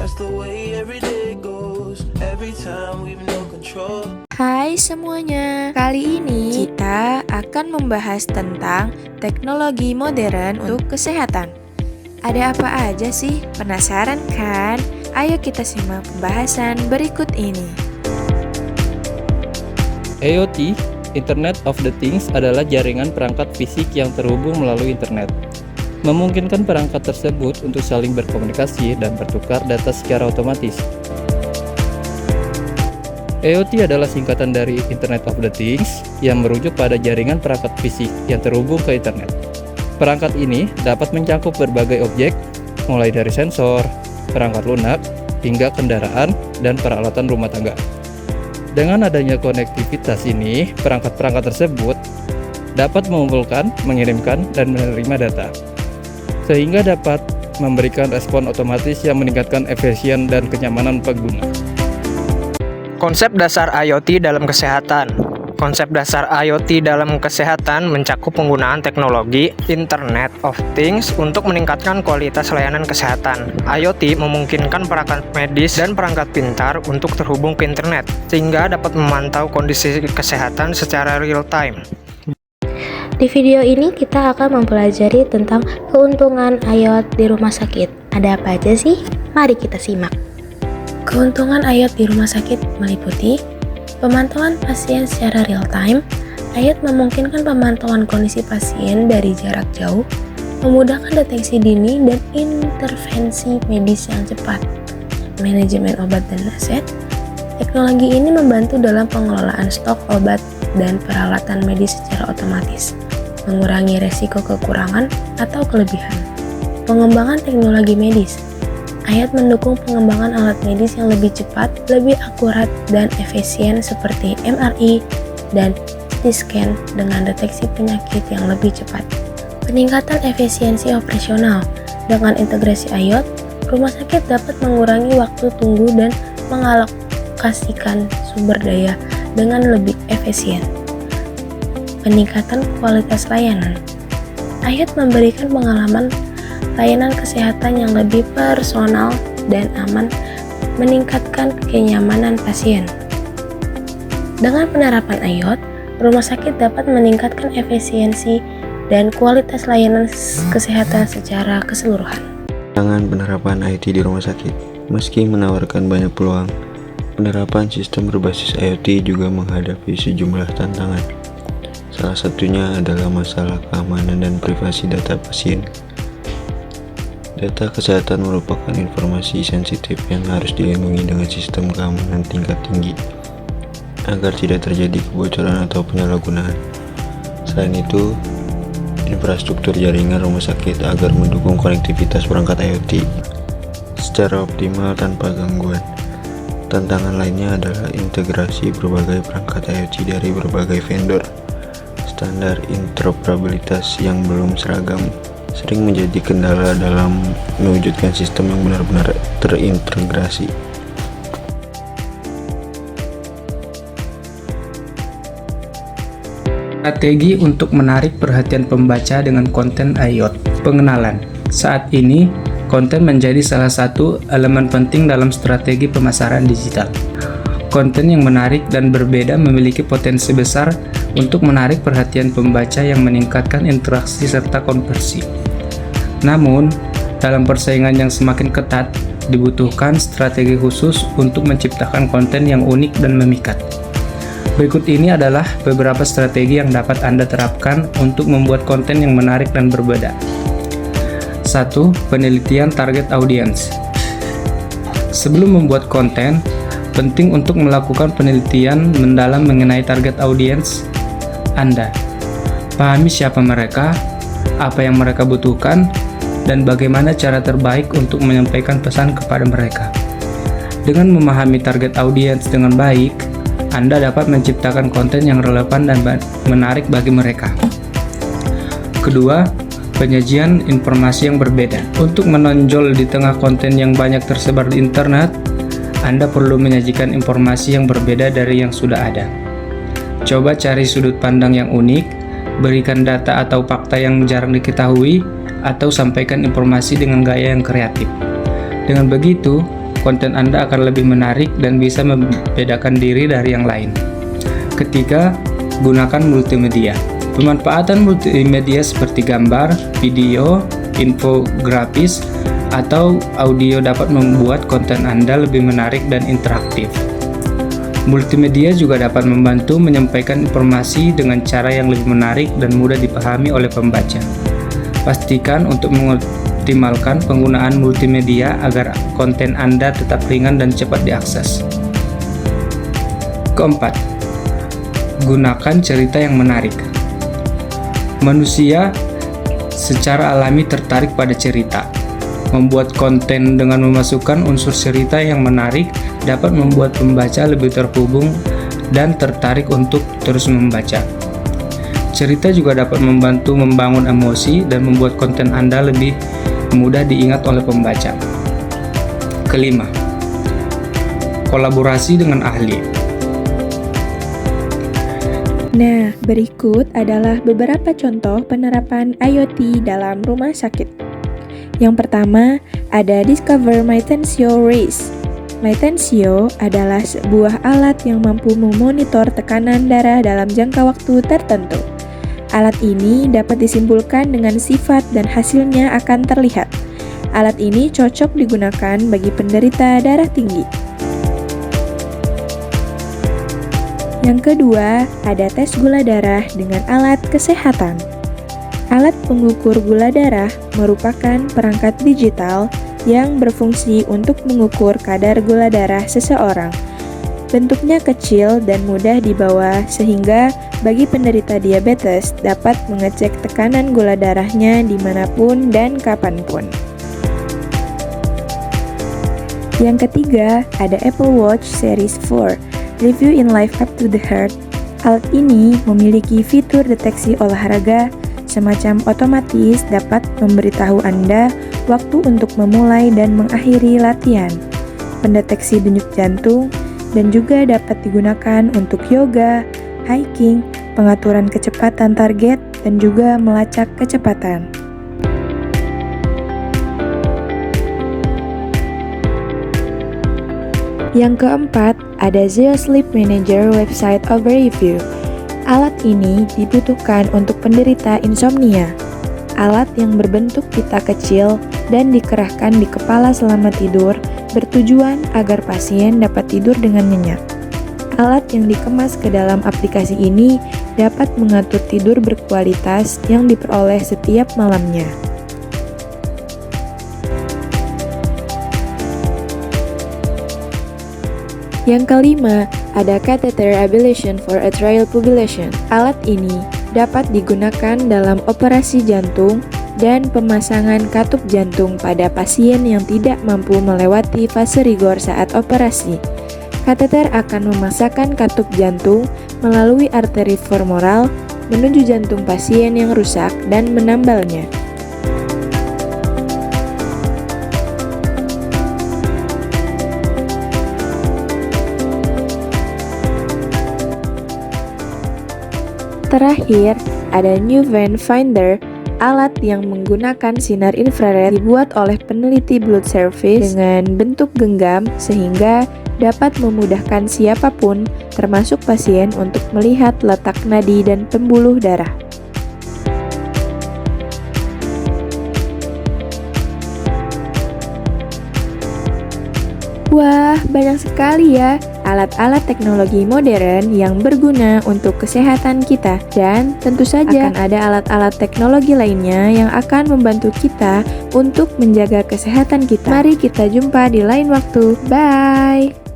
That's the way every day goes. Every time we've no control. Hai semuanya, kali ini kita akan membahas tentang teknologi modern untuk kesehatan. Ada apa aja sih? Penasaran kan? Ayo kita simak pembahasan berikut ini. IoT, Internet of the Things, adalah jaringan perangkat fisik yang terhubung melalui internet. Memungkinkan perangkat tersebut untuk saling berkomunikasi dan bertukar data secara otomatis. IoT adalah singkatan dari Internet of the Things yang merujuk pada jaringan perangkat fisik yang terhubung ke internet. Perangkat ini dapat mencakup berbagai objek, mulai dari sensor, perangkat lunak, hingga kendaraan dan peralatan rumah tangga. Dengan adanya konektivitas ini, perangkat-perangkat tersebut dapat mengumpulkan, mengirimkan, dan menerima data, sehingga dapat memberikan respon otomatis yang meningkatkan efisien dan kenyamanan pengguna. Konsep dasar IoT dalam kesehatan. Konsep dasar IoT dalam kesehatan mencakup penggunaan teknologi Internet of Things untuk meningkatkan kualitas layanan kesehatan. IoT memungkinkan perangkat medis dan perangkat pintar untuk terhubung ke internet, sehingga dapat memantau kondisi kesehatan secara real time. Di video ini kita akan mempelajari tentang keuntungan IoT di rumah sakit. Ada apa aja sih? Mari kita simak. Keuntungan IoT di rumah sakit meliputi pemantauan pasien secara real time. IoT memungkinkan pemantauan kondisi pasien dari jarak jauh, memudahkan deteksi dini dan intervensi medis yang cepat. Manajemen obat dan aset. Teknologi ini membantu dalam pengelolaan stok obat dan peralatan medis secara otomatis, mengurangi resiko kekurangan atau kelebihan. Pengembangan teknologi medis. IoT mendukung pengembangan alat medis yang lebih cepat, lebih akurat, dan efisien seperti MRI dan CT scan dengan deteksi penyakit yang lebih cepat. Peningkatan efisiensi operasional. Dengan integrasi IoT, rumah sakit dapat mengurangi waktu tunggu dan mengalokasikan sumber daya dengan lebih efisien. Peningkatan kualitas layanan. IoT memberikan pengalaman layanan kesehatan yang lebih personal dan aman, meningkatkan kenyamanan pasien. Dengan penerapan IoT, rumah sakit dapat meningkatkan efisiensi dan kualitas layanan kesehatan secara keseluruhan. Tantangan penerapan IoT di rumah sakit. Meski menawarkan banyak peluang, penerapan sistem berbasis IoT juga menghadapi sejumlah tantangan. Salah satunya adalah masalah keamanan dan privasi data pasien. Data kesehatan merupakan informasi sensitif yang harus dilindungi dengan sistem keamanan tingkat tinggi agar tidak terjadi kebocoran atau penyalahgunaan. Selain itu, infrastruktur jaringan rumah sakit agar mendukung konektivitas perangkat IoT secara optimal tanpa gangguan. Tantangan lainnya adalah integrasi berbagai perangkat IoT dari berbagai vendor. Standar interoperabilitas yang belum seragam sering menjadi kendala dalam mewujudkan sistem yang benar-benar terintegrasi. Strategi untuk menarik perhatian pembaca dengan konten IoT. Pengenalan. Saat ini, konten menjadi salah satu elemen penting dalam strategi pemasaran digital. Konten yang menarik dan berbeda memiliki potensi besar untuk menarik perhatian pembaca yang meningkatkan interaksi serta konversi. Namun, dalam persaingan yang semakin ketat, dibutuhkan strategi khusus untuk menciptakan konten yang unik dan memikat. Berikut ini adalah beberapa strategi yang dapat Anda terapkan untuk membuat konten yang menarik dan berbeda. 1. Penelitian target audience. Sebelum membuat konten, penting untuk melakukan penelitian mendalam mengenai target audience Anda. Pahami siapa mereka, apa yang mereka butuhkan, dan bagaimana cara terbaik untuk menyampaikan pesan kepada mereka. Dengan memahami target audiens dengan baik, Anda dapat menciptakan konten yang relevan dan menarik bagi mereka. Kedua, penyajian informasi yang berbeda. Untuk menonjol di tengah konten yang banyak tersebar di internet, Anda perlu menyajikan informasi yang berbeda dari yang sudah ada. Coba cari sudut pandang yang unik, berikan data atau fakta yang jarang diketahui, atau sampaikan informasi dengan gaya yang kreatif. Dengan begitu, konten Anda akan lebih menarik dan bisa membedakan diri dari yang lain. Ketiga, gunakan multimedia. Pemanfaatan multimedia seperti gambar, video, infografis, atau audio dapat membuat konten Anda lebih menarik dan interaktif. Multimedia juga dapat membantu menyampaikan informasi dengan cara yang lebih menarik dan mudah dipahami oleh pembaca. Pastikan untuk mengoptimalkan penggunaan multimedia agar konten Anda tetap ringan dan cepat diakses. Keempat, gunakan cerita yang menarik. Manusia secara alami tertarik pada cerita. Membuat konten dengan memasukkan unsur cerita yang menarik dapat membuat pembaca lebih terhubung dan tertarik untuk terus membaca. Cerita juga dapat membantu membangun emosi dan membuat konten Anda lebih mudah diingat oleh pembaca. Kelima, kolaborasi dengan ahli. Nah, berikut adalah beberapa contoh penerapan IoT dalam rumah sakit. Yang pertama, ada Discover MyTensio Raise. MyTensio adalah sebuah alat yang mampu memonitor tekanan darah dalam jangka waktu tertentu. Alat ini dapat disimpulkan dengan sifat dan hasilnya akan terlihat. Alat ini cocok digunakan bagi penderita darah tinggi. Yang kedua, ada tes gula darah dengan alat kesehatan. Alat pengukur gula darah merupakan perangkat digital yang berfungsi untuk mengukur kadar gula darah seseorang. Bentuknya kecil dan mudah dibawa sehingga bagi penderita diabetes dapat mengecek tekanan gula darahnya dimanapun dan kapanpun. Yang ketiga, ada Apple Watch Series 4, Review in Life Up to the Heart. Alat ini memiliki fitur deteksi olahraga, semacam otomatis dapat memberitahu Anda waktu untuk memulai dan mengakhiri latihan, pendeteksi denyut jantung, dan juga dapat digunakan untuk yoga, hiking, pengaturan kecepatan target, dan juga melacak kecepatan. Yang keempat, ada Zeo Sleep Manager Website Overview. Alat ini dibutuhkan untuk penderita insomnia. Alat yang berbentuk pita kecil dan dikerahkan di kepala selama tidur bertujuan agar pasien dapat tidur dengan nyenyak. Alat yang dikemas ke dalam aplikasi ini dapat mengatur tidur berkualitas yang diperoleh setiap malamnya. Yang kelima, ada Catheter Ablation for Atrial Fibrillation. Alat ini dapat digunakan dalam operasi jantung dan pemasangan katup jantung pada pasien yang tidak mampu melewati fase rigor saat operasi. Kateter akan memasangkan katup jantung melalui arteri femoral menuju jantung pasien yang rusak dan menambalnya. Terakhir, ada New Vein Finder, alat yang menggunakan sinar infrared dibuat oleh peneliti blood service dengan bentuk genggam sehingga dapat memudahkan siapapun, termasuk pasien, untuk melihat letak nadi dan pembuluh darah. Wah, banyak sekali ya alat-alat teknologi modern yang berguna untuk kesehatan kita. Dan tentu saja akan ada alat-alat teknologi lainnya yang akan membantu kita untuk menjaga kesehatan kita. Mari kita jumpa di lain waktu. Bye!